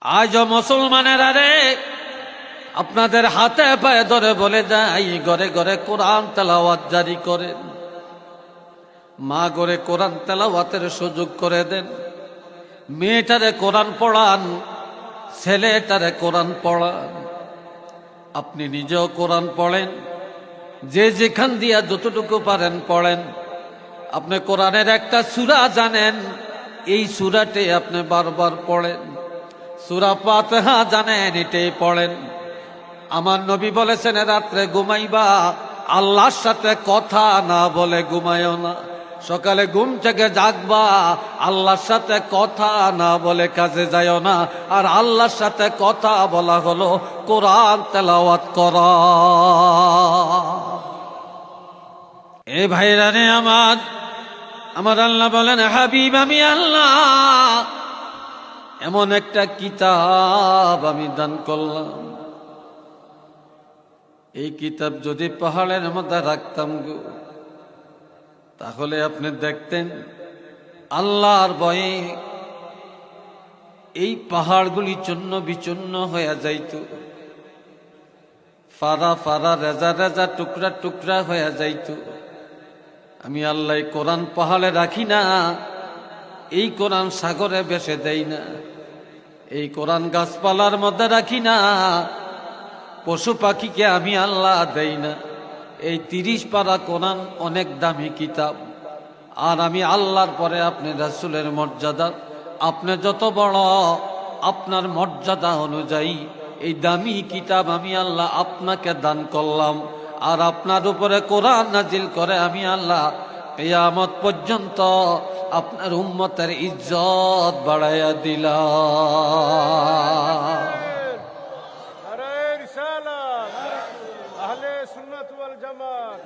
আজ মুসলমানেরা রে, আপনাদের হাতে পায়ে ধরে বলে দেয়, ঘরে ঘরে কোরআন তেলাওয়াত জারি করেন। মা ঘরে কোরআন তেলাওয়াতের সুযোগ করে দেন। মেয়েটারে কোরআন পড়ান, ছেলেটারে কোরআন পড়ান। আপনি নিজেও কোরআন পড়েন, যে যেখান দিয়া যতটুকু পারেন পড়েন। আপনি কোরআনের একটা সূরা জানেন, এই সূরাটি আপনি বারবার পড়েন। সূরা ফাতিহা জানেন, এটাই পড়েন। আমার নবী বলেছেন, রাত্রে ঘুমাইবা আল্লাহর সাথে কথা না বলে ঘুমায়ও না। সকালে ঘুম থেকে জাগবা আল্লাহর সাথে কথা না বলে কাজে যায়ও না। আর আল্লাহর সাথে কথা বলা হলো কোরআন তেলাওয়াত করা। এ ভাইরা রে আমার আল্লাহ বলেন, হাবিব আমি আল্লাহ এমন একটা কিতাব আমি দান করলাম, এই কিতাব যদি পাহাড়ের মধ্যে রাখতাম গো, তাহলে আপনি দেখতেন আল্লাহর ভয়ে এই পাহাড়গুলি চূর্ণ বিচূর্ণ হয়ে যাইত, ফাড়া ফাড়া রেজা রেজা টুকরা টুকরা হয়ে যাইত। আমি আল্লাহ কোরআন পাহাড়ে রাখি না, এই কোরআন সাগরে ভেসে দেই না, এই কোরআন গাছপালার মধ্যে রাখি না, পশু পাখিকে আমি আল্লাহ দেই না। এই 30 পারা কোরআন অনেক দামি কিতাব। আর আমি আল্লাহর পরে আপনি রাসূলের মর্যাদা, আপনি যত বড় আপনার মর্যাদা অনুযায়ী এই দামি কিতাব আমি আল্লাহ আপনাকে দান করলাম। আর আপনার উপরে কোরআন নাজিল করে আমি আল্লাহ কিয়ামত পর্যন্ত আপনার উম্মতের ইজ্জত বাড়াইয়া দিলাম। আহলে সুন্নাত ওয়াল জামাত।